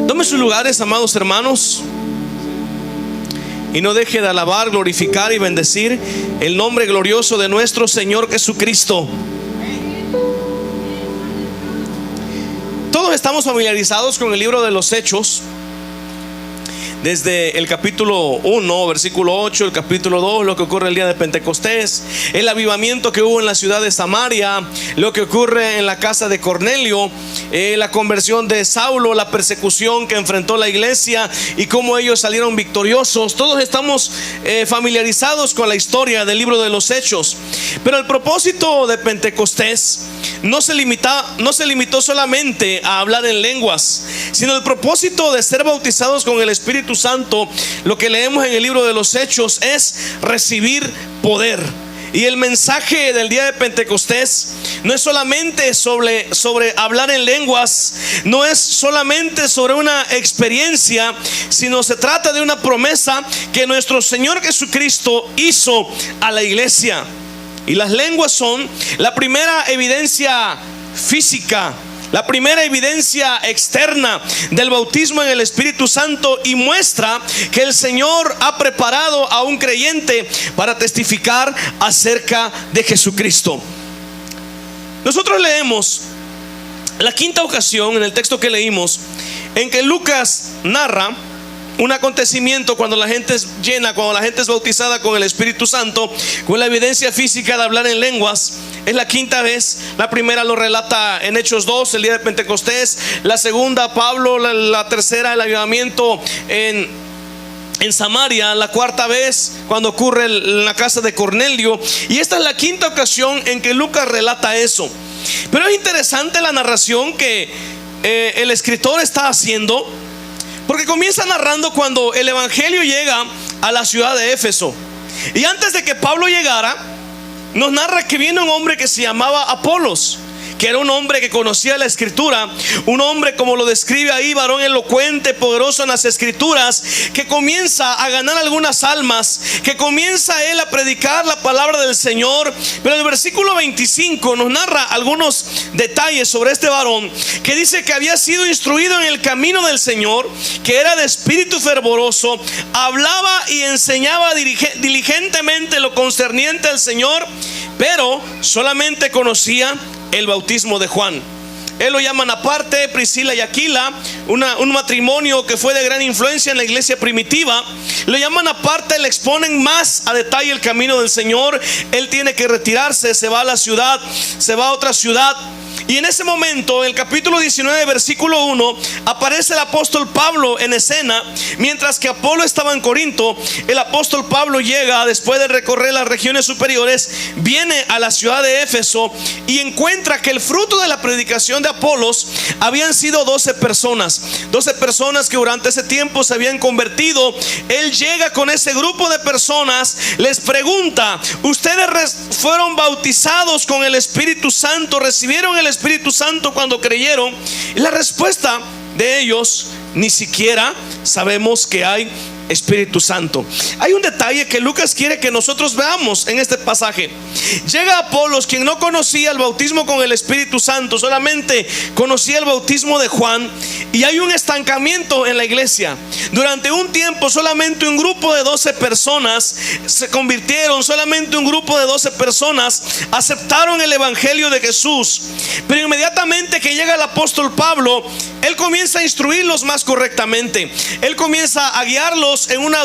Tome sus lugares, amados hermanos, y no deje de alabar, glorificar y bendecir el nombre glorioso de nuestro Señor Jesucristo. Todos estamos familiarizados con el libro de los Hechos, desde el capítulo 1, versículo 8, el capítulo 2, lo que ocurre el día de Pentecostés, el avivamiento que hubo en la ciudad de Samaria, lo que ocurre en la casa de Cornelio, la conversión de Saulo, la persecución que enfrentó la iglesia y cómo ellos salieron victoriosos. Todos estamos familiarizados con la historia del libro de los Hechos. Pero el propósito de Pentecostés no se limitó solamente a hablar en lenguas, sino el propósito de ser bautizados con el Espíritu Santo. Lo que leemos en el libro de los Hechos es recibir poder. Y el mensaje del día de Pentecostés no es solamente sobre hablar en lenguas, no es solamente sobre una experiencia, sino se trata de una promesa que nuestro Señor Jesucristo hizo a la iglesia. Y las lenguas son la primera evidencia física, la primera evidencia externa del bautismo en el Espíritu Santo, y muestra que el Señor ha preparado a un creyente para testificar acerca de Jesucristo. Nosotros leemos la quinta ocasión en el texto que leímos en que Lucas narra un acontecimiento cuando la gente es llena, cuando la gente es bautizada con el Espíritu Santo, con la evidencia física de hablar en lenguas. Es la quinta vez. La primera lo relata en Hechos 2, el día de Pentecostés. La segunda, Pablo. La tercera, el avivamiento en Samaria. La cuarta vez, cuando ocurre en la casa de Cornelio. Y esta es la quinta ocasión en que Lucas relata eso. Pero es interesante la narración que el escritor está haciendo, porque comienza narrando cuando el evangelio llega a la ciudad de Éfeso. Y antes de que Pablo llegara, nos narra que viene un hombre que se llamaba Apolos, que era un hombre que conocía la escritura, un hombre, como lo describe ahí, varón elocuente, poderoso en las escrituras, que comienza a ganar algunas almas, que comienza él a predicar la palabra del Señor. Pero el versículo 25 nos narra algunos detalles sobre este varón, que dice que había sido instruido en el camino del Señor, que era de espíritu fervoroso, hablaba y enseñaba diligentemente lo concerniente al Señor, pero solamente conocía el bautismo de Juan. Él lo llaman aparte, Priscila y Aquila, un matrimonio que fue de gran influencia en la iglesia primitiva. Lo llaman aparte, le exponen más a detalle el camino del Señor. Él tiene que retirarse, se va a la ciudad, se va a otra ciudad. Y en ese momento, en el capítulo 19, versículo 1, aparece el apóstol Pablo en escena. Mientras que Apolo estaba en Corinto, el apóstol Pablo llega, después de recorrer las regiones superiores, viene a la ciudad de Éfeso y encuentra que el fruto de la predicación de Apolos habían sido 12 personas que durante ese tiempo se habían convertido. Él llega con ese grupo de personas, les pregunta: ¿ustedes fueron bautizados con el Espíritu Santo? ¿Recibieron el Espíritu Santo cuando creyeron? Y la respuesta de ellos: ni siquiera sabemos que hay Espíritu Santo. Hay un detalle que Lucas quiere que nosotros veamos en este pasaje. Llega Apolos, quien no conocía el bautismo con el Espíritu Santo, solamente conocía el bautismo de Juan, y hay un estancamiento en la iglesia. Durante un tiempo solamente un grupo de 12 personas se convirtieron, solamente un grupo de 12 personas aceptaron el evangelio de Jesús. Pero inmediatamente que llega el apóstol Pablo, él comienza a instruirlos más correctamente. Él comienza a guiarlos en la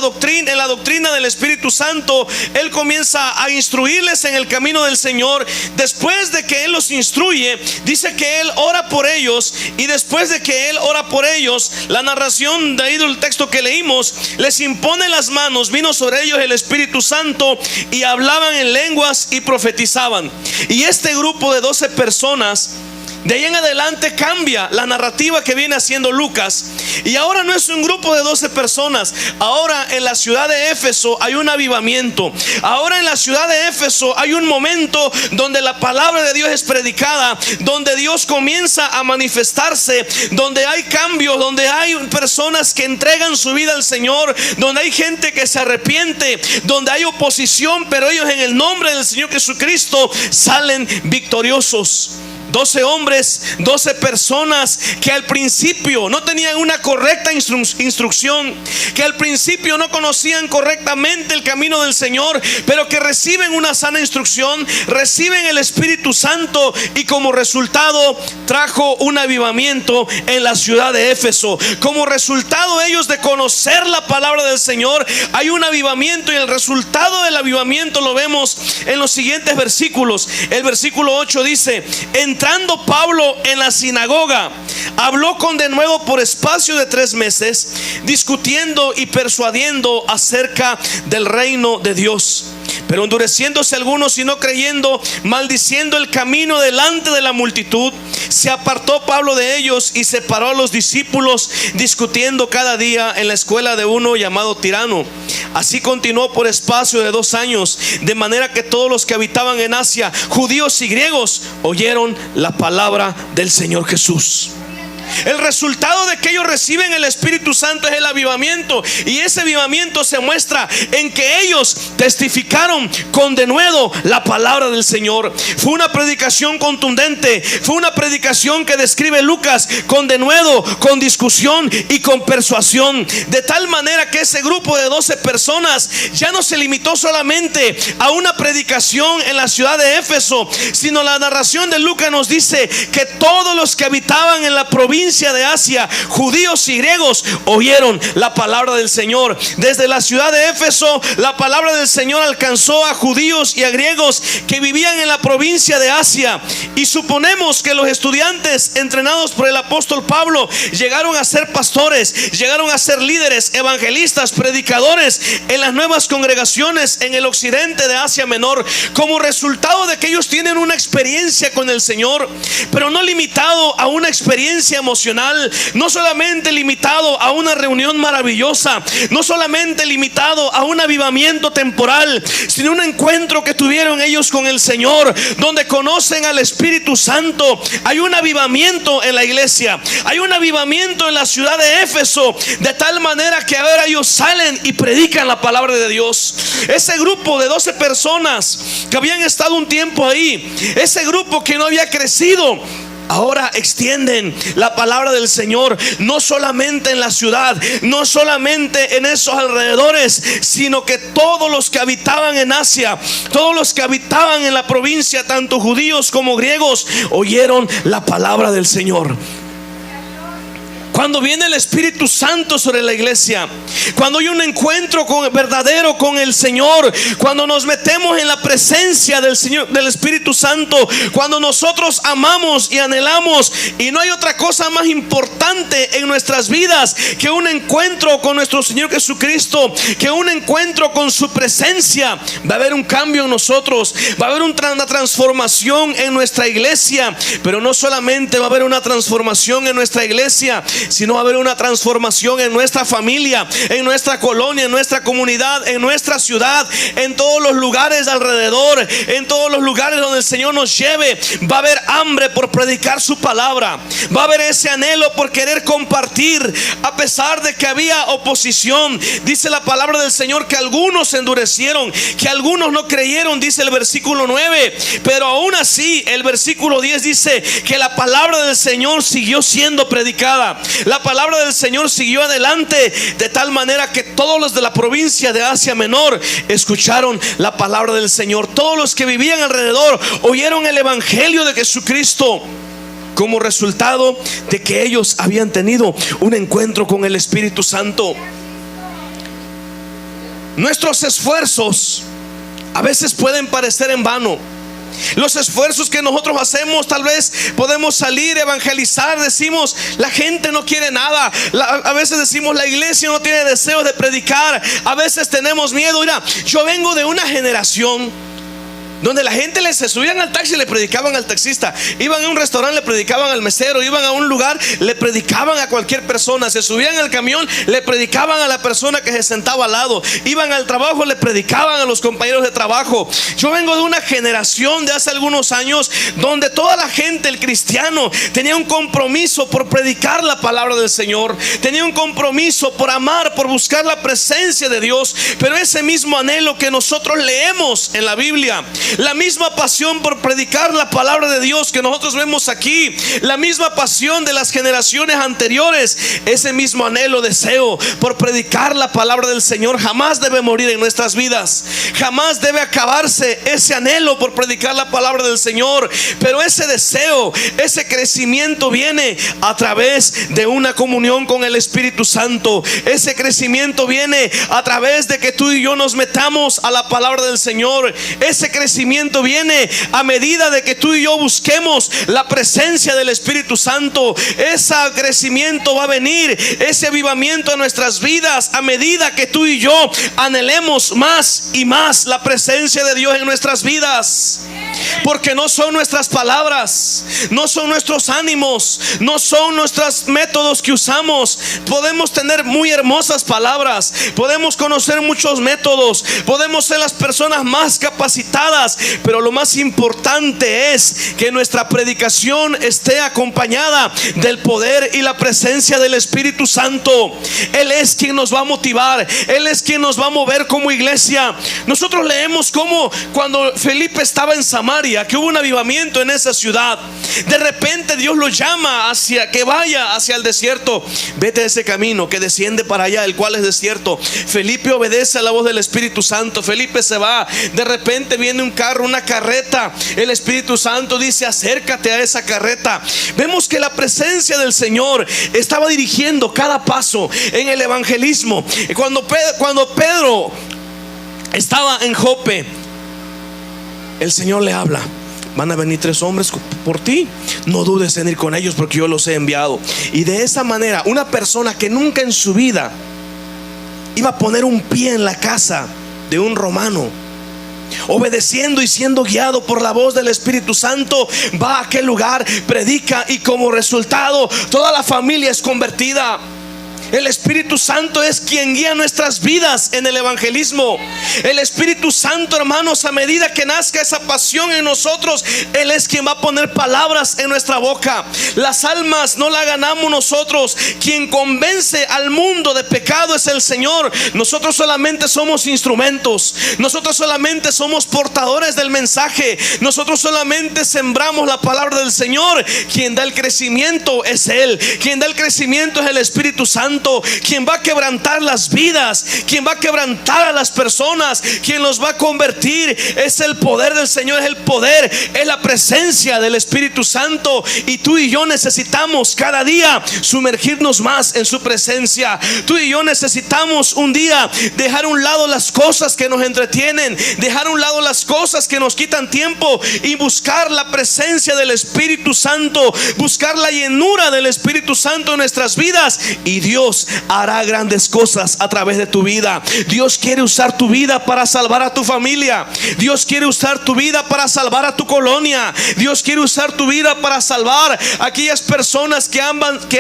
doctrina del Espíritu Santo. Él comienza a instruirles en el camino del Señor. Después de que él los instruye, dice que él ora por ellos, y después de que él ora por ellos, la narración de ahí del texto que leímos, les impone las manos, vino sobre ellos el Espíritu Santo y hablaban en lenguas y profetizaban. Y este grupo de 12 personas, de ahí en adelante, cambia la narrativa que viene haciendo Lucas. Y ahora no es un grupo de 12 personas. Ahora en la ciudad de Éfeso hay un avivamiento. Ahora en la ciudad de Éfeso hay un momento donde la palabra de Dios es predicada, donde Dios comienza a manifestarse, donde hay cambios, donde hay personas que entregan su vida al Señor, donde hay gente que se arrepiente, donde hay oposición, pero ellos en el nombre del Señor Jesucristo salen victoriosos. 12 hombres, 12 personas que al principio no tenían una correcta instrucción, que al principio no conocían correctamente el camino del Señor, pero que reciben una sana instrucción, reciben el Espíritu Santo, y como resultado trajo un avivamiento en la ciudad de Éfeso. Como resultado ellos de conocer la palabra del Señor, hay un avivamiento, y el resultado del avivamiento lo vemos en los siguientes versículos. El versículo 8 dice: entrando Pablo en la sinagoga, habló con denuedo por espacio de 3 meses, discutiendo y persuadiendo acerca del reino de Dios. Pero endureciéndose algunos y no creyendo, maldiciendo el camino delante de la multitud, se apartó Pablo de ellos y separó a los discípulos, discutiendo cada día en la escuela de uno llamado Tirano. Así continuó por espacio de 2 años, de manera que todos los que habitaban en Asia, judíos y griegos, oyeron la palabra del Señor Jesús. El resultado de que ellos reciben el Espíritu Santo es el avivamiento, y ese avivamiento se muestra en que ellos testificaron con denuedo la palabra del Señor. Fue una predicación contundente, fue una predicación que describe Lucas con denuedo, con discusión y con persuasión, de tal manera que ese grupo de 12 personas ya no se limitó solamente a una predicación en la ciudad de Éfeso, sino la narración de Lucas nos dice que todos los que habitaban en la provincia de Asia, judíos y griegos, oyeron la palabra del Señor. Desde la ciudad de Éfeso, la palabra del Señor alcanzó a judíos y a griegos que vivían en la provincia de Asia. Y suponemos que los estudiantes entrenados por el apóstol Pablo llegaron a ser pastores, llegaron a ser líderes, evangelistas, predicadores en las nuevas congregaciones en el occidente de Asia Menor, como resultado de que ellos tienen una experiencia con el Señor, pero no limitado a una experiencia emocional, no solamente limitado a una reunión maravillosa, no solamente limitado a un avivamiento temporal, sino un encuentro que tuvieron ellos con el Señor, donde conocen al Espíritu Santo. Hay un avivamiento en la iglesia, hay un avivamiento en la ciudad de Éfeso, de tal manera que ahora ellos salen y predican la palabra de Dios. Ese grupo de 12 personas que habían estado un tiempo ahí, ese grupo que no había crecido, ahora extienden la palabra del Señor, no solamente en la ciudad, no solamente en esos alrededores, sino que todos los que habitaban en Asia, todos los que habitaban en la provincia, tanto judíos como griegos, oyeron la palabra del Señor. Cuando viene el Espíritu Santo sobre la iglesia, cuando hay un encuentro verdadero con el Señor, cuando nos metemos en la presencia del Señor, del Espíritu Santo, cuando nosotros amamos y anhelamos, y no hay otra cosa más importante en nuestras vidas que un encuentro con nuestro Señor Jesucristo, que un encuentro con su presencia, va a haber un cambio en nosotros, va a haber una transformación en nuestra iglesia. Pero no solamente va a haber una transformación en nuestra iglesia, sino va a haber una transformación en nuestra familia, en nuestra colonia, en nuestra comunidad, en nuestra ciudad, en todos los lugares alrededor, en todos los lugares donde el Señor nos lleve. Va a haber hambre por predicar su palabra, va a haber ese anhelo por querer compartir, a pesar de que había oposición. Dice la palabra del Señor que algunos se endurecieron, que algunos no creyeron, dice el versículo 9, pero aún así el versículo 10 dice que la palabra del Señor siguió siendo predicada. La palabra del Señor siguió adelante, de tal manera que todos los de la provincia de Asia Menor escucharon la palabra del Señor. Todos los que vivían alrededor oyeron el evangelio de Jesucristo, como resultado de que ellos habían tenido un encuentro con el Espíritu Santo. Nuestros esfuerzos a veces pueden parecer en vano. Los esfuerzos que nosotros hacemos, tal vez podemos salir, evangelizar, decimos la gente no quiere nada, a veces decimos la iglesia no tiene deseos de predicar, a veces tenemos miedo. Mira, yo vengo de una generación donde la gente se subían al taxi y le predicaban al taxista, iban a un restaurante, le predicaban al mesero, iban a un lugar, le predicaban a cualquier persona, se subían al camión, le predicaban a la persona que se sentaba al lado, iban al trabajo, le predicaban a los compañeros de trabajo. Yo vengo de una generación de hace algunos años donde toda la gente, el cristiano, tenía un compromiso por predicar la palabra del Señor, tenía un compromiso por amar, por buscar la presencia de Dios. Pero ese mismo anhelo que nosotros leemos en la Biblia, La misma pasión por predicar la palabra de Dios que nosotros vemos aquí, la misma pasión de las generaciones anteriores, ese mismo anhelo, deseo por predicar la palabra del Señor jamás debe morir en nuestras vidas. Jamás debe acabarse ese anhelo por predicar la palabra del Señor. Pero ese deseo, ese crecimiento viene a través de una comunión con el Espíritu Santo. Ese crecimiento viene a través de que tú y yo nos metamos a la palabra del Señor. Ese crecimiento viene a medida de que tú y yo busquemos la presencia del Espíritu Santo. Ese crecimiento va a venir, ese avivamiento en nuestras vidas a medida que tú y yo anhelemos más y más la presencia de Dios en nuestras vidas. Porque no son nuestras palabras, no son nuestros ánimos, no son nuestros métodos que usamos. Podemos tener muy hermosas palabras, podemos conocer muchos métodos, podemos ser las personas más capacitadas, pero lo más importante es que nuestra predicación esté acompañada del poder y la presencia del Espíritu Santo. Él es quien nos va a motivar, Él es quien nos va a mover como iglesia. Nosotros leemos como cuando Felipe estaba en Samaria, que hubo un avivamiento en esa ciudad. De repente Dios lo llama hacia que vaya hacia el desierto. Vete a ese camino que desciende para allá, el cual es desierto. Felipe obedece a la voz del Espíritu Santo. Felipe se va. De repente viene un carro, una carreta. El Espíritu Santo dice: acércate a esa carreta. Vemos que la presencia del Señor estaba dirigiendo cada paso en el evangelismo. Cuando Pedro estaba en Jope, el Señor le habla: van a venir 3 hombres por ti, no dudes en ir con ellos porque yo los he enviado. Y de esa manera, una persona que nunca en su vida iba a poner un pie en la casa de un romano, obedeciendo y siendo guiado por la voz del Espíritu Santo, va a aquel lugar, predica, y como resultado toda la familia es convertida. El Espíritu Santo es quien guía nuestras vidas en el evangelismo. El Espíritu Santo, hermanos, a medida que nazca esa pasión en nosotros, Él es quien va a poner palabras en nuestra boca. Las almas no las ganamos nosotros. Quien convence al mundo de pecado es el Señor. Nosotros solamente somos instrumentos. Nosotros solamente somos portadores del mensaje. Nosotros solamente sembramos la palabra del Señor. Quien da el crecimiento es Él. Quien da el crecimiento es el Espíritu Santo. Quien va a quebrantar las vidas, quien va a quebrantar a las personas, quien los va a convertir, es el poder del Señor, es el poder, es la presencia del Espíritu Santo. Y tú y yo necesitamos cada día sumergirnos más en su presencia. Tú y yo necesitamos un día dejar a un lado las cosas que nos entretienen, dejar a un lado las cosas que nos quitan tiempo y buscar la presencia del Espíritu Santo, buscar la llenura del Espíritu Santo en nuestras vidas. Y Dios hará grandes cosas a través de tu vida. Dios quiere usar tu vida para salvar a tu familia. Dios quiere usar tu vida para salvar a tu colonia. Dios quiere usar tu vida para salvar a aquellas personas que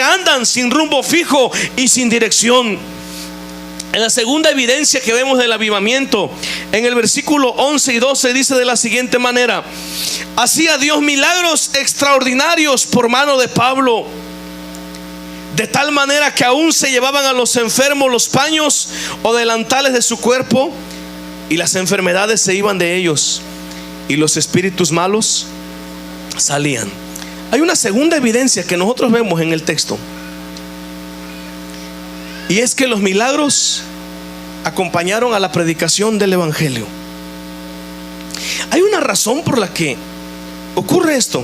andan sin rumbo fijo y sin dirección. En la segunda evidencia que vemos del avivamiento, en el versículo 11 y 12 dice de la siguiente manera: hacía Dios milagros extraordinarios por mano de Pablo, de tal manera que aún se llevaban a los enfermos los paños o delantales de su cuerpo, y las enfermedades se iban de ellos, y los espíritus malos salían. Hay una segunda evidencia que nosotros vemos en el texto, y es que los milagros acompañaron a la predicación del evangelio. Hay una razón por la que ocurre esto,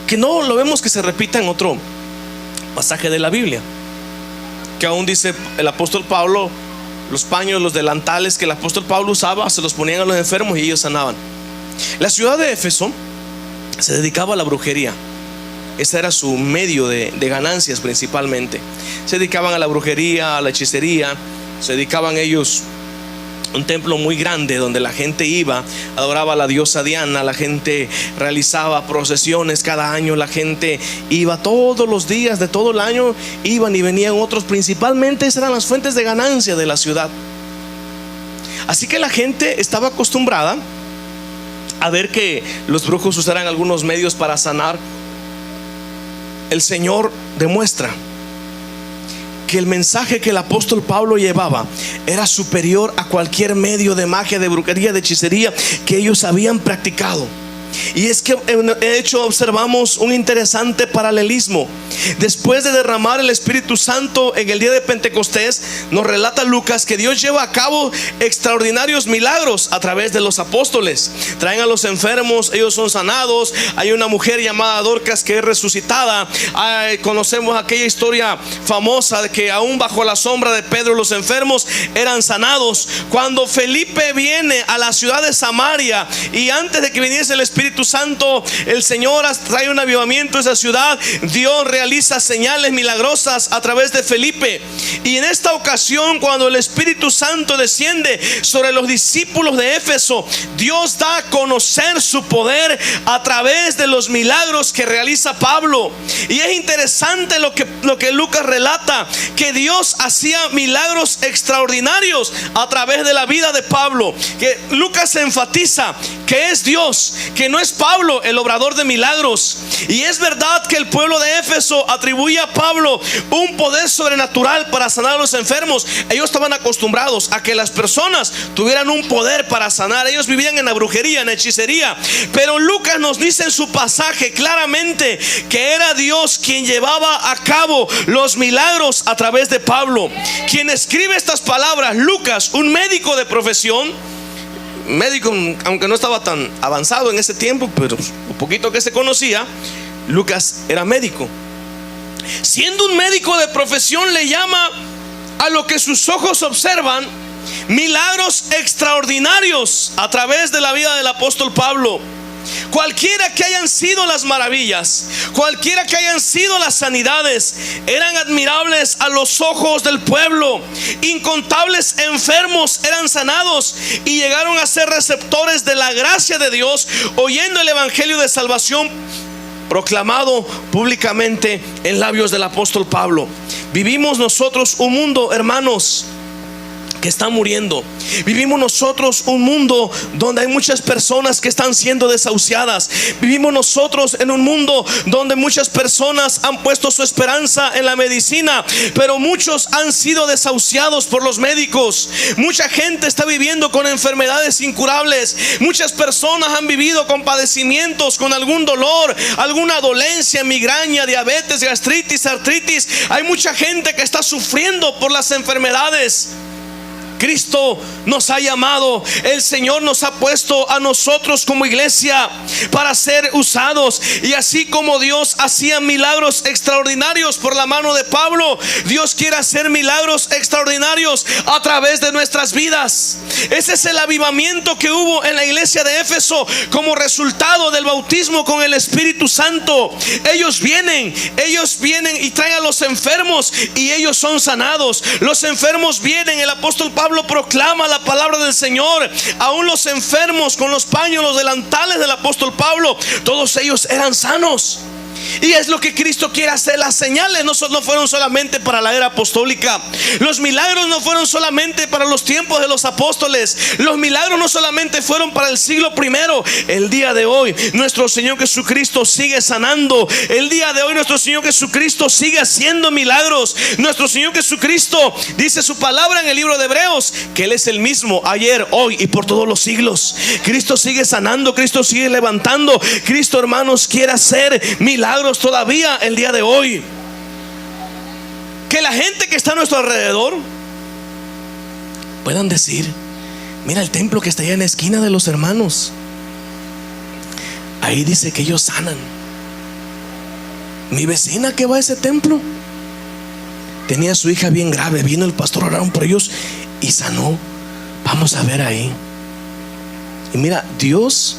que no lo vemos que se repita en otro pasaje de la Biblia, que aún dice el apóstol Pablo: los paños, los delantales que el apóstol Pablo usaba, se los ponían a los enfermos y ellos sanaban. La ciudad de Éfeso se dedicaba a la brujería. Ese era su medio de ganancias principalmente. Se dedicaban a la brujería, a la hechicería. Se dedicaban ellos un templo muy grande donde la gente iba, adoraba a la diosa Diana. La gente realizaba procesiones cada año. La gente iba todos los días de todo el año, iban y venían otros. Principalmente esas eran las fuentes de ganancia de la ciudad. Así que la gente estaba acostumbrada a ver que los brujos usaran algunos medios para sanar. El Señor demuestra que el mensaje que el apóstol Pablo llevaba era superior a cualquier medio de magia, de brujería, de hechicería que ellos habían practicado. Y es que de hecho observamos un interesante paralelismo. Después de derramar el Espíritu Santo en el día de Pentecostés, nos relata Lucas que Dios lleva a cabo extraordinarios milagros a través de los apóstoles. Traen a los enfermos, ellos son sanados. Hay una mujer llamada Dorcas que es resucitada. Conocemos aquella historia famosa de que aún bajo la sombra de Pedro los enfermos eran sanados. Cuando Felipe viene a la ciudad de Samaria, y antes de que viniese el Espíritu Santo, el Señor trae un avivamiento a esa ciudad. Dios realiza señales milagrosas a través de Felipe. Y en esta ocasión, cuando el Espíritu Santo desciende sobre los discípulos de Éfeso, Dios da a conocer su poder a través de los milagros que realiza Pablo. Y es interesante lo que Lucas relata, que Dios hacía milagros extraordinarios a través de la vida de Pablo. Que Lucas enfatiza que es Dios, que no es Pablo el obrador de milagros. Y es verdad que el pueblo de Éfeso atribuye a Pablo un poder sobrenatural para sanar a los enfermos. Ellos estaban acostumbrados a que las personas tuvieran un poder para sanar. Ellos vivían en la brujería, en la hechicería. Pero Lucas nos dice en su pasaje claramente que era Dios quien llevaba a cabo los milagros a través de Pablo. Quien escribe estas palabras, Lucas, un médico de profesión, médico, aunque no estaba tan avanzado en ese tiempo, pero un poquito que se conocía, Lucas era médico. Siendo un médico de profesión, le llama a lo que sus ojos observan milagros extraordinarios a través de la vida del apóstol Pablo. Cualquiera que hayan sido las maravillas, cualquiera que hayan sido las sanidades, eran admirables a los ojos del pueblo. Incontables enfermos eran sanados y llegaron a ser receptores de la gracia de Dios, oyendo el evangelio de salvación proclamado públicamente en labios del apóstol Pablo. Vivimos nosotros un mundo, hermanos, que está muriendo. Vivimos nosotros un mundo donde hay muchas personas que están siendo desahuciadas. Vivimos nosotros en un mundo donde muchas personas han puesto su esperanza en la medicina, pero muchos han sido desahuciados por los médicos. Mucha gente está viviendo con enfermedades incurables. Muchas personas han vivido con padecimientos, con algún dolor, alguna dolencia, migraña, diabetes, gastritis, artritis. Hay mucha gente que está sufriendo por las enfermedades. Cristo nos ha llamado, el Señor nos ha puesto a nosotros como iglesia para ser usados. Y así como Dios hacía milagros extraordinarios por la mano de Pablo, Dios quiere hacer milagros extraordinarios a través de nuestras vidas. Ese es el avivamiento que hubo en la iglesia de Éfeso como resultado del bautismo con el Espíritu Santo. Ellos vienen y traen a los enfermos y ellos son sanados. Los enfermos vienen, el apóstol Pablo proclama la palabra del Señor. Aún los enfermos, con los paños, los delantales del apóstol Pablo, todos ellos eran sanos. Y es lo que Cristo quiere hacer. Las señales no fueron solamente para la era apostólica. Los milagros no fueron solamente para los tiempos de los apóstoles. Los milagros no solamente fueron para el siglo primero. El día de hoy nuestro Señor Jesucristo sigue sanando. El día de hoy nuestro Señor Jesucristo sigue haciendo milagros. Nuestro Señor Jesucristo dice su palabra en el libro de Hebreos que Él es el mismo ayer, hoy y por todos los siglos. Cristo sigue sanando, Cristo sigue levantando. Cristo, hermanos, quiere hacer milagros todavía el día de hoy. Que la gente que está a nuestro alrededor puedan decir: mira el templo que está allá en la esquina de los hermanos, ahí dice que ellos sanan. Mi vecina que va a ese templo tenía a su hija bien grave, vino el pastor, oraron por ellos y sanó. Vamos a ver ahí. Y mira, Dios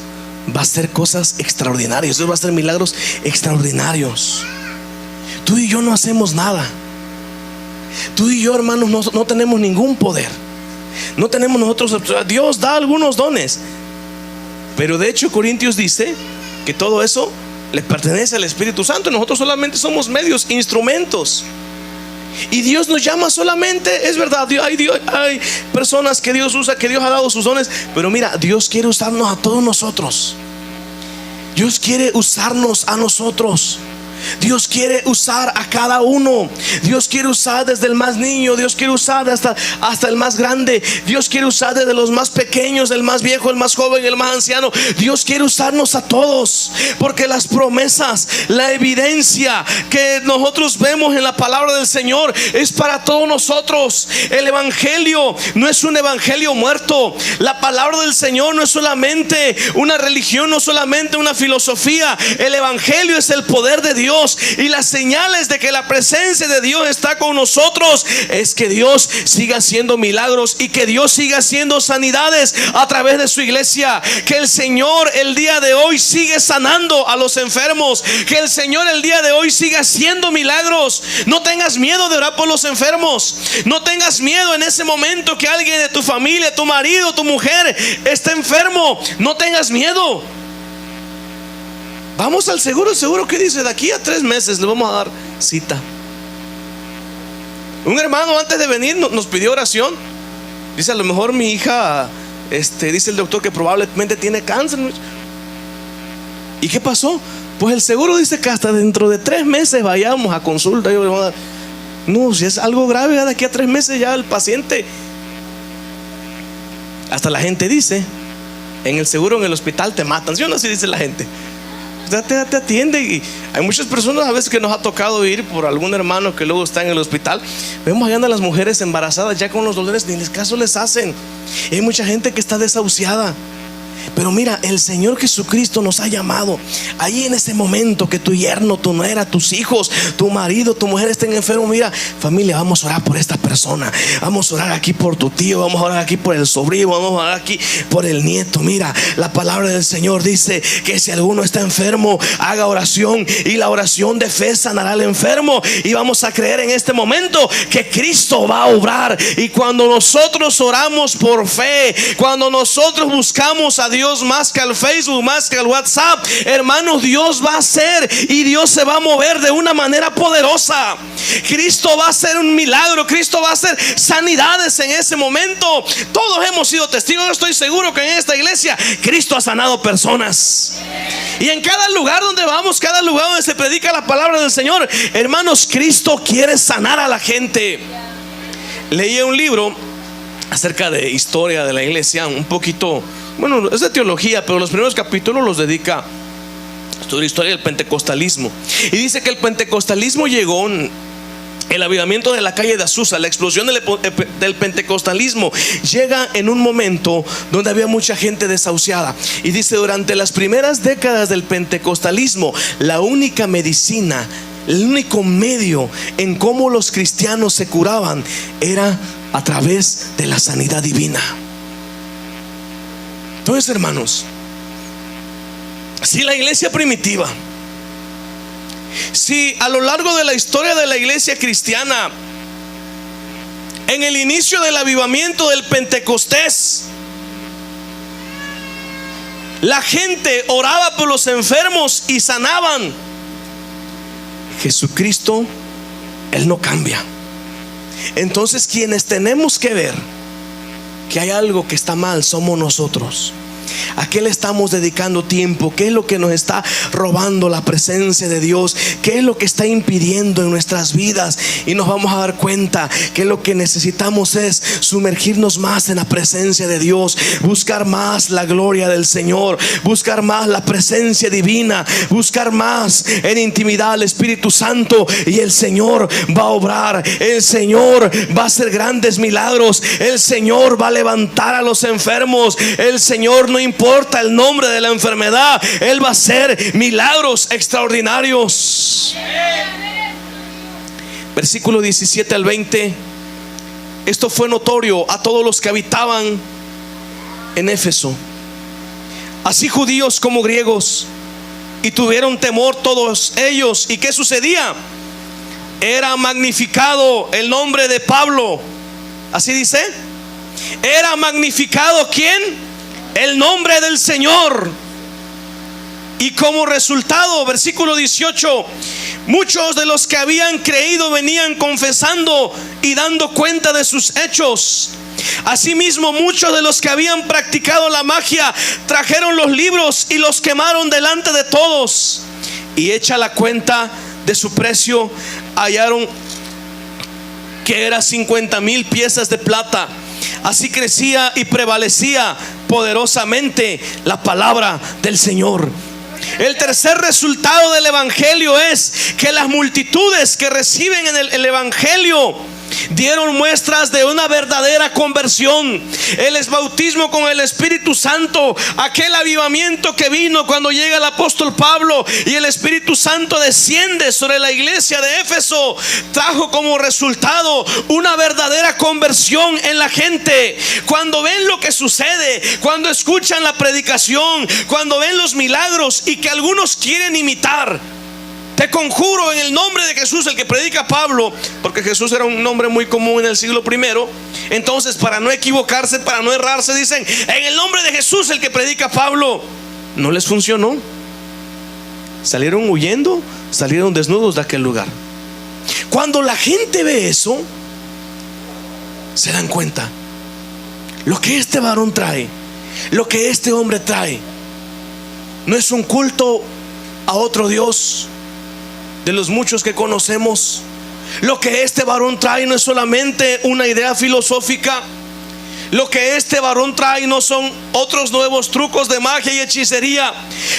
va a hacer cosas extraordinarias. Dios va a hacer milagros extraordinarios. Tú y yo no hacemos nada. Tú y yo, hermanos, no tenemos ningún poder. No tenemos nosotros. Dios da algunos dones, pero de hecho Corintios dice que todo eso le pertenece al Espíritu Santo. Nosotros solamente somos medios, instrumentos. Y Dios nos llama solamente, es verdad, hay personas que Dios usa, que Dios ha dado sus dones, pero mira, Dios quiere usarnos a todos nosotros. Dios quiere usarnos a nosotros. Dios quiere usar a cada uno. Dios quiere usar desde el más niño. Dios quiere usar hasta el más grande. Dios quiere usar desde los más pequeños, el más viejo, el más joven, el más anciano. Dios quiere usarnos a todos, porque las promesas, la evidencia que nosotros vemos en la palabra del Señor es para todos nosotros. El evangelio no es un evangelio muerto. La palabra del Señor no es solamente una religión, no solamente una filosofía. El evangelio es el poder de Dios, y las señales de que la presencia de Dios está con nosotros es que Dios siga haciendo milagros y que Dios siga haciendo sanidades a través de su iglesia. Que el Señor el día de hoy sigue sanando a los enfermos. Que el Señor el día de hoy siga haciendo milagros. No tengas miedo de orar por los enfermos. No tengas miedo en ese momento que alguien de tu familia, tu marido, tu mujer esté enfermo. No tengas miedo. Vamos al seguro. Seguro que dice: de aquí a 3 meses le vamos a dar cita. Un hermano antes de venir nos pidió oración. Dice: a lo mejor mi hija, dice el doctor que probablemente tiene cáncer. ¿Y qué pasó? Pues el seguro dice que hasta dentro de 3 meses vayamos a consulta. No, si es algo grave, de aquí a 3 meses ya el paciente. Hasta la gente dice: en el seguro, en el hospital te matan. ¿Sí o no? Así dice la gente. Te atiende. Y hay muchas personas a veces que nos ha tocado ir por algún hermano que luego está en el hospital. Vemos allá a las mujeres embarazadas ya con los dolores, ni caso les hacen. Y hay mucha gente que está desahuciada. Pero mira, el Señor Jesucristo nos ha llamado. Ahí en ese momento que tu yerno, tu nuera, tus hijos, tu marido, tu mujer estén enfermos, mira, familia, vamos a orar por esta persona. Vamos a orar aquí por tu tío. Vamos a orar aquí por el sobrino. Vamos a orar aquí por el nieto. Mira, la palabra del Señor dice que si alguno está enfermo, haga oración, y la oración de fe sanará al enfermo. Y vamos a creer en este momento que Cristo va a obrar. Y cuando nosotros oramos por fe, cuando nosotros buscamos a Dios más que al Facebook, más que al WhatsApp, hermanos, Dios va a hacer, y Dios se va a mover de una manera poderosa. Cristo va a hacer un milagro. Cristo va a hacer sanidades en ese momento. Todos hemos sido testigos. Yo estoy seguro que en esta iglesia Cristo ha sanado personas. Y en cada lugar donde vamos, cada lugar donde se predica la palabra del Señor, hermanos, Cristo quiere sanar a la gente. Leí un libro acerca de historia de la iglesia, un poquito, bueno, es de teología, pero los primeros capítulos los dedica a la historia del pentecostalismo. Y dice que el pentecostalismo llegó, el avivamiento de la calle de Azusa, la explosión del pentecostalismo, llega en un momento donde había mucha gente desahuciada. Y dice: durante las primeras décadas del pentecostalismo, la única medicina, el único medio en cómo los cristianos se curaban era a través de la sanidad divina. Entonces, hermanos, si la iglesia primitiva, si a lo largo de la historia de la iglesia cristiana, en el inicio del avivamiento del Pentecostés, la gente oraba por los enfermos y sanaban, Jesucristo, Él no cambia. Entonces, quienes tenemos que ver que hay algo que está mal somos nosotros. ¿A qué le estamos dedicando tiempo? ¿Qué es lo que nos está robando la presencia de Dios? ¿Qué es lo que está impidiendo en nuestras vidas? Y nos vamos a dar cuenta que lo que necesitamos es sumergirnos más en la presencia de Dios, buscar más la gloria del Señor, buscar más la presencia divina, buscar más en intimidad al Espíritu Santo, y el Señor va a obrar. El Señor va a hacer grandes milagros. El Señor va a levantar a los enfermos. El Señor, no importa el nombre de la enfermedad, Él va a hacer milagros extraordinarios. Versículo 17 al 20. Esto fue notorio a todos los que habitaban en Éfeso, así judíos como griegos, y tuvieron temor todos ellos. ¿Y qué sucedía? Era magnificado el nombre de Pablo. Así dice: era magnificado ¿quién? El nombre del Señor. Y como resultado, versículo 18, muchos de los que habían creído venían confesando y dando cuenta de sus hechos. Asimismo, muchos de los que habían practicado la magia trajeron los libros y los quemaron delante de todos. Y hecha la cuenta, de su precio, hallaron que era 50,000 piezas de plata. Así crecía y prevalecía poderosamente la palabra del Señor. El tercer resultado del evangelio es que las multitudes que reciben en el evangelio dieron muestras de una verdadera conversión. El bautismo con el Espíritu Santo, aquel avivamiento que vino cuando llega el apóstol Pablo y el Espíritu Santo desciende sobre la iglesia de Éfeso, trajo como resultado una verdadera conversión en la gente. Cuando ven lo que sucede, cuando escuchan la predicación, cuando ven los milagros y que algunos quieren imitar, te conjuro en el nombre de Jesús, el que predica Pablo, porque Jesús era un nombre muy común en el siglo I. Entonces, para no equivocarse, para no errarse, dicen: en el nombre de Jesús, el que predica Pablo. No les funcionó. Salieron huyendo, salieron desnudos de aquel lugar. Cuando la gente ve eso, se dan cuenta: lo que este varón trae, lo que este hombre trae, no es un culto a otro Dios de los muchos que conocemos. Lo que este varón trae no es solamente una idea filosófica. Lo que este varón trae no son otros nuevos trucos de magia y hechicería.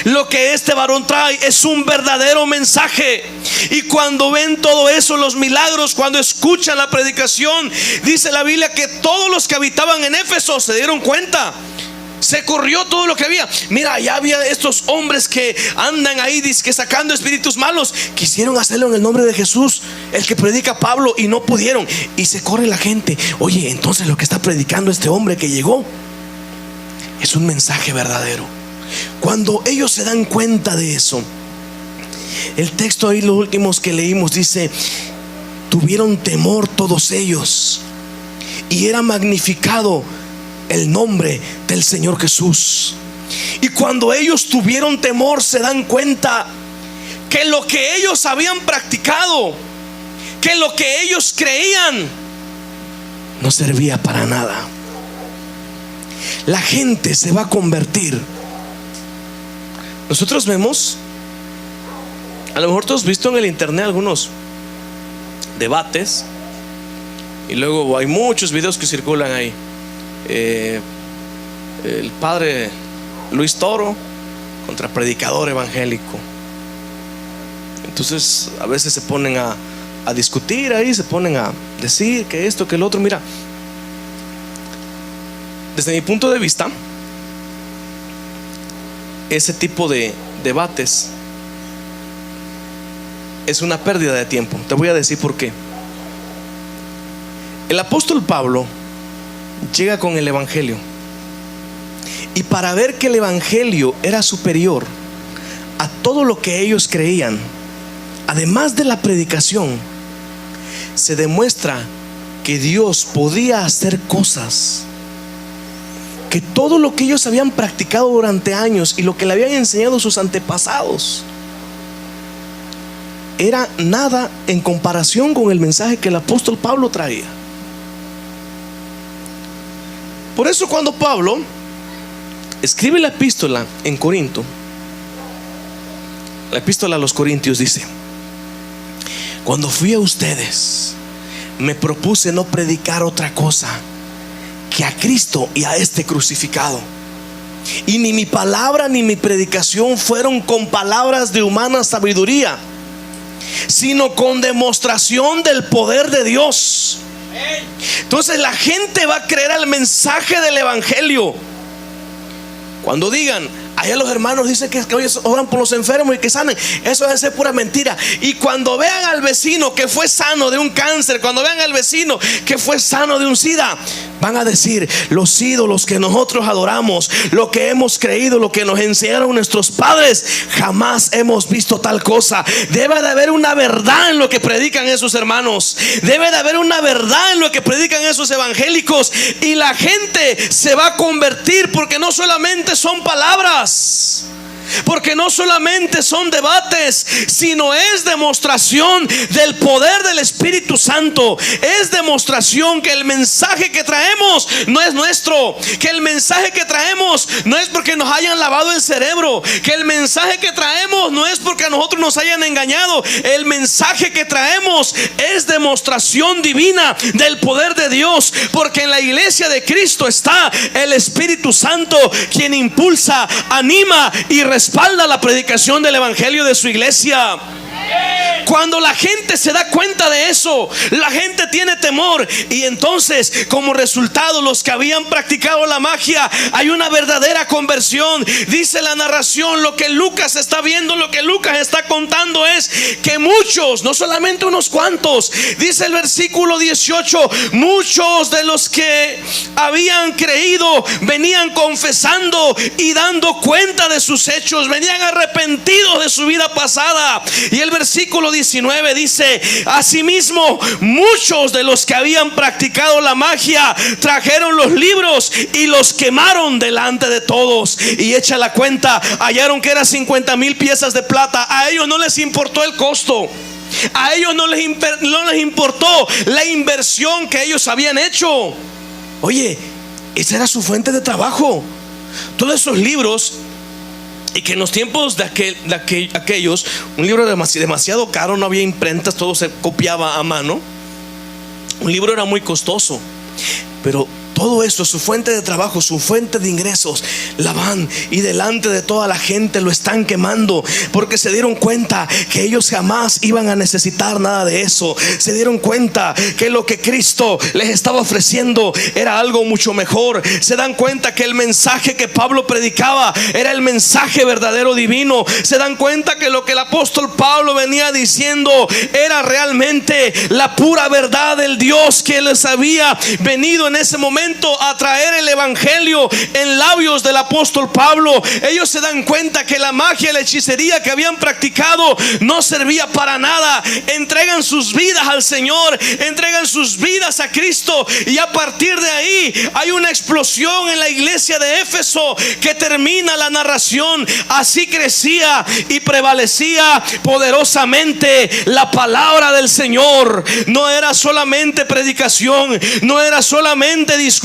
Lo que este varón trae es un verdadero mensaje. Y cuando ven todo eso, los milagros, cuando escuchan la predicación, dice la Biblia que todos los que habitaban en Éfeso se dieron cuenta. Se corrió todo lo que había. Mira, ya había estos hombres que andan ahí que sacando espíritus malos. Quisieron hacerlo en el nombre de Jesús, el que predica Pablo, y no pudieron. Y se corre la gente. Oye, entonces lo que está predicando este hombre que llegó es un mensaje verdadero. Cuando ellos se dan cuenta de eso, el texto ahí, los últimos que leímos, dice: tuvieron temor todos ellos, y era magnificado el nombre del Señor Jesús. Y cuando ellos tuvieron temor, se dan cuenta que lo que ellos habían practicado, que lo que ellos creían, no servía para nada. La gente se va a convertir. Nosotros vemos, a lo mejor tú has visto en el internet algunos debates, y luego hay muchos videos que circulan ahí. El padre Luis Toro contra predicador evangélico. Entonces a veces se ponen a discutir ahí, se ponen a decir que esto, que el otro. Mira, desde mi punto de vista, ese tipo de debates es una pérdida de tiempo. Te voy a decir por qué. El apóstol Pablo llega con el evangelio, y para ver que el evangelio era superior a todo lo que ellos creían, además de la predicación, se demuestra que Dios podía hacer cosas, que todo lo que ellos habían practicado durante años y lo que le habían enseñado sus antepasados era nada en comparación con el mensaje que el apóstol Pablo traía. Por eso cuando Pablo escribe la epístola en Corinto, la epístola a los Corintios, dice: cuando fui a ustedes, me propuse no predicar otra cosa que a Cristo y a este crucificado. Y ni mi palabra ni mi predicación fueron con palabras de humana sabiduría, sino con demostración del poder de Dios. Entonces la gente va a creer al mensaje del evangelio. Cuando digan: allá los hermanos dicen que hoy oran por los enfermos y que sanen, eso debe ser pura mentira. Y cuando vean al vecino que fue sano de un cáncer, cuando vean al vecino que fue sano de un SIDA, van a decir: los ídolos que nosotros adoramos, lo que hemos creído, lo que nos enseñaron nuestros padres, jamás hemos visto tal cosa. Debe de haber una verdad en lo que predican esos hermanos. Debe de haber una verdad en lo que predican esos evangélicos. Y la gente se va a convertir, porque no solamente son palabras, Porque no solamente son debates, sino es demostración del poder del Espíritu Santo. Es demostración que el mensaje que traemos no es nuestro, que el mensaje que traemos no es porque nos hayan lavado el cerebro, que el mensaje que traemos no es porque a nosotros nos hayan engañado. El mensaje que traemos es demostración divina del poder de Dios, porque en la iglesia de Cristo está el Espíritu Santo, quien impulsa, anima y respalda la predicación del evangelio de su iglesia. Cuando la gente se da cuenta de eso, la gente tiene temor, y entonces como resultado los que habían practicado la magia, hay una verdadera conversión. Dice la narración, lo que Lucas está viendo, lo que Lucas está contando es que muchos, no solamente unos cuantos, dice el versículo 18, muchos de los que habían creído venían confesando y dando cuenta de sus hechos, venían arrepentidos de su vida pasada. Y el versículo 19 dice: asimismo, muchos de los que habían practicado la magia trajeron los libros y los quemaron delante de todos. Y echa la cuenta, hallaron que eran 50,000 piezas de plata. A ellos no les importó el costo. A ellos no les importó la inversión que ellos habían hecho. Oye, esa era su fuente de trabajo. Todos esos libros, y que en los tiempos de aquellos, un libro demasiado caro, no había imprentas, todo se copiaba a mano. Un libro era muy costoso, pero todo eso, su fuente de trabajo, su fuente de ingresos, la van y delante de toda la gente lo están quemando, porque se dieron cuenta que ellos jamás iban a necesitar nada de eso. Se dieron cuenta que lo que Cristo les estaba ofreciendo era algo mucho mejor. Se dan cuenta que el mensaje que Pablo predicaba era el mensaje verdadero divino. Se dan cuenta que lo que el apóstol Pablo venía diciendo era realmente la pura verdad del Dios que les había venido en ese momento a traer el evangelio en labios del apóstol Pablo. Ellos se dan cuenta que la magia y la hechicería que habían practicado no servía para nada. Entregan sus vidas al Señor, entregan sus vidas a Cristo, y a partir de ahí hay una explosión en la iglesia de Éfeso que termina la narración. Así crecía y prevalecía poderosamente la palabra del Señor. No era solamente predicación, no era solamente discusión,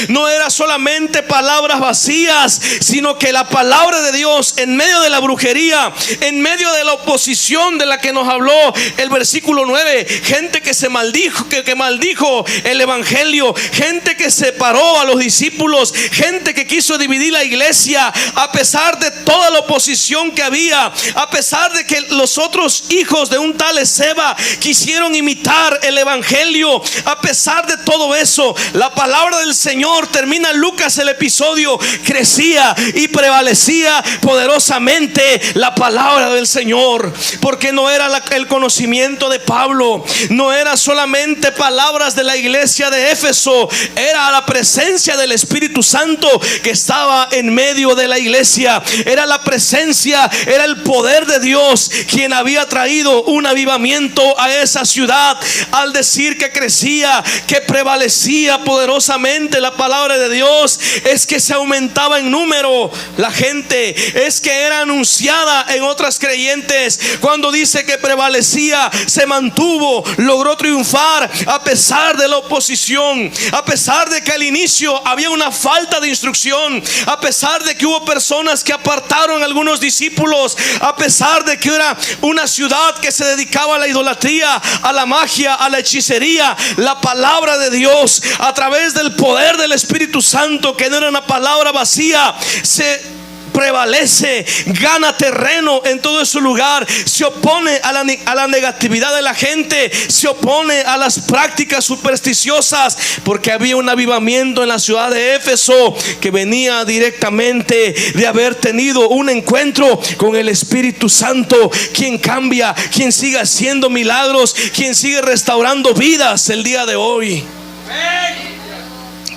no era solamente palabras vacías, sino que la palabra de Dios en medio de la brujería, en medio de la oposición de la que nos habló el versículo 9, gente que se maldijo, que maldijo el evangelio, gente que separó a los discípulos, gente que quiso dividir la iglesia, a pesar de toda la oposición que había, a pesar de que los otros hijos de un tal Esceva quisieron imitar el evangelio, a pesar de todo eso, la palabra del Señor, termina Lucas el episodio, crecía y prevalecía poderosamente la palabra del Señor, porque no era el conocimiento de Pablo, no era solamente palabras de la iglesia de Éfeso, era la presencia del Espíritu Santo que estaba en medio de la iglesia. Era la presencia, era el poder de Dios quien había traído un avivamiento a esa ciudad. Al decir que crecía, que prevalecía poderosamente la palabra de Dios, es que se aumentaba en número la gente, es que era anunciada en otras creyentes. Cuando dice que prevalecía, se mantuvo, logró triunfar a pesar de la oposición, a pesar de que al inicio había una falta de instrucción, a pesar de que hubo personas que apartaron a algunos discípulos, a pesar de que era una ciudad que se dedicaba a la idolatría, a la magia, a la hechicería. La palabra de Dios, a través del poder del Espíritu Santo, que no era una palabra vacía, se prevalece, gana terreno en todo ese lugar. Se opone a la negatividad de la gente, se opone a las prácticas supersticiosas, porque había un avivamiento en la ciudad de Éfeso que venía directamente de haber tenido un encuentro con el Espíritu Santo, quien cambia, quien sigue haciendo milagros, quien sigue restaurando vidas el día de hoy.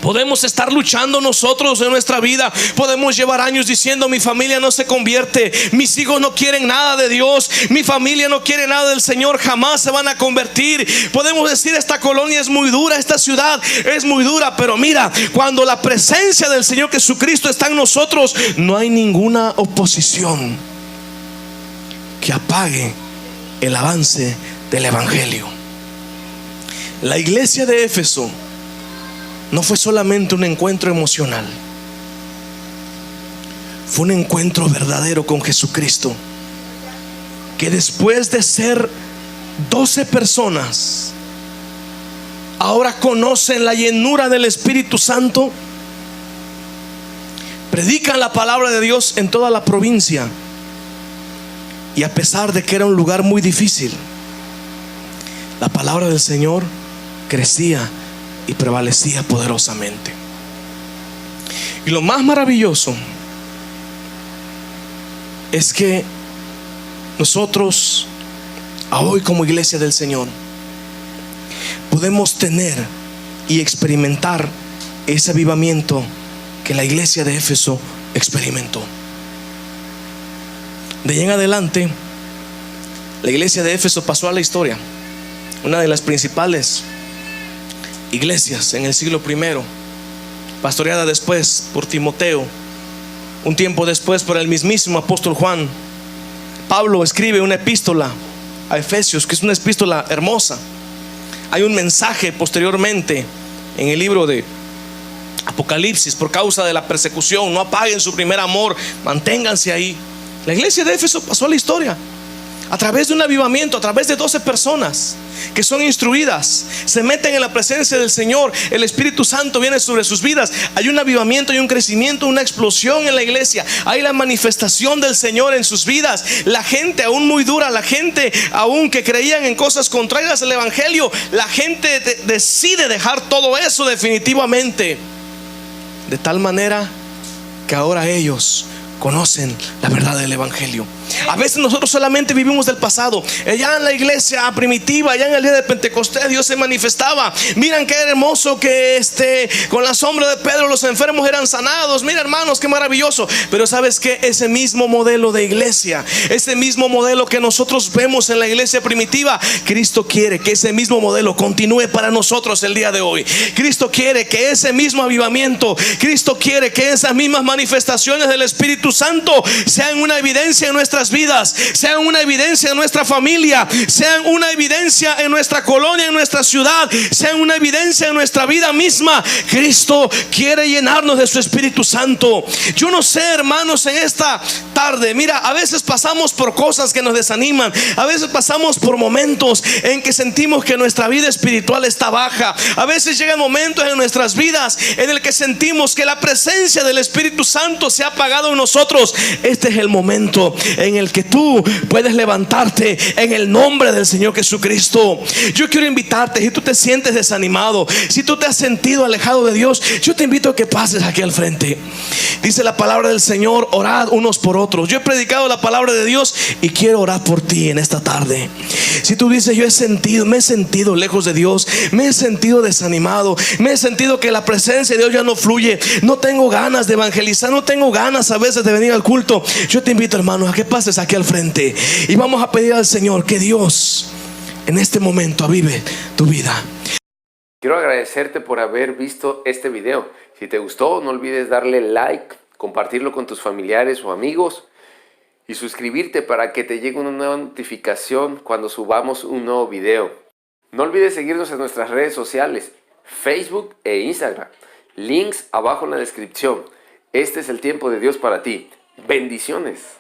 Podemos estar luchando nosotros en nuestra vida. Podemos llevar años diciendo: mi familia no se convierte, mis hijos no quieren nada de Dios, mi familia no quiere nada del Señor, jamás se van a convertir. Podemos decir: esta colonia es muy dura, esta ciudad es muy dura. Pero mira, cuando la presencia del Señor Jesucristo está en nosotros, no hay ninguna oposición que apague el avance del evangelio. La iglesia de Éfeso no fue solamente un encuentro emocional, fue un encuentro verdadero con Jesucristo, que después de ser 12 personas, ahora conocen la llenura del Espíritu Santo, predican la palabra de Dios en toda la provincia. Y a pesar de que era un lugar muy difícil, la palabra del Señor crecía y prevalecía poderosamente. Y lo más maravilloso es que nosotros hoy, como iglesia del Señor, podemos tener y experimentar ese avivamiento que la iglesia de Éfeso experimentó. De ahí en adelante, la iglesia de Éfeso pasó a la historia, una de las principales iglesias en el siglo I, pastoreada después por Timoteo, un tiempo después por el mismísimo apóstol Juan. Pablo escribe una epístola a Efesios, que es una epístola hermosa. Hay un mensaje posteriormente en el libro de Apocalipsis: por causa de la persecución, no apaguen su primer amor, manténganse ahí. La iglesia de Éfeso pasó a la historia a través de un avivamiento, a través de 12 personas que son instruidas, se meten en la presencia del Señor, el Espíritu Santo viene sobre sus vidas. Hay un avivamiento, hay un crecimiento, una explosión en la iglesia. Hay la manifestación del Señor en sus vidas. La gente aún muy dura, la gente aún que creían en cosas contrarias al evangelio, la gente decide dejar todo eso definitivamente, de tal manera que ahora ellos conocen la verdad del evangelio. A veces nosotros solamente vivimos del pasado. Allá en la iglesia primitiva, allá en el día de Pentecostés, Dios se manifestaba. Miren qué hermoso que con la sombra de Pedro los enfermos eran sanados. Mira, hermanos, qué maravilloso. Pero ¿sabes qué? Ese mismo modelo de iglesia, ese mismo modelo que nosotros vemos en la iglesia primitiva, Cristo quiere que ese mismo modelo continúe para nosotros el día de hoy. Cristo quiere que ese mismo avivamiento, Cristo quiere que esas mismas manifestaciones del Espíritu Santo sean una evidencia en nuestras vidas, sean una evidencia en nuestra familia, sean una evidencia en nuestra colonia, en nuestra ciudad, sean una evidencia en nuestra vida misma. Cristo quiere llenarnos de su Espíritu Santo. Yo no sé, hermanos, en esta tarde, mira, a veces pasamos por cosas que nos desaniman, a veces pasamos por momentos en que sentimos que nuestra vida espiritual está baja. A veces llegan momentos en nuestras vidas en el que sentimos que la presencia del Espíritu Santo se ha apagado en nosotros. Este es el momento en el que tú puedes levantarte en el nombre del Señor Jesucristo. Yo quiero invitarte, si tú te sientes desanimado, si tú te has sentido alejado de Dios, yo te invito a que pases aquí al frente. Dice la palabra del Señor: orad unos por otros. Yo he predicado la palabra de Dios y quiero orar por ti en esta tarde. Si tú dices: me he sentido lejos de Dios, me he sentido desanimado, me he sentido que la presencia de Dios ya no fluye, no tengo ganas de evangelizar, no tengo ganas a veces de venir al culto, yo te invito, hermano, a que pases aquí al frente y vamos a pedir al Señor que Dios en este momento avive tu vida. Quiero agradecerte por haber visto este video. Si te gustó, no olvides darle like, compartirlo con tus familiares o amigos y suscribirte para que te llegue una nueva notificación cuando subamos un nuevo video. No olvides seguirnos en nuestras redes sociales, Facebook e Instagram. Links abajo en la descripción. Este es el tiempo de Dios para ti. Bendiciones.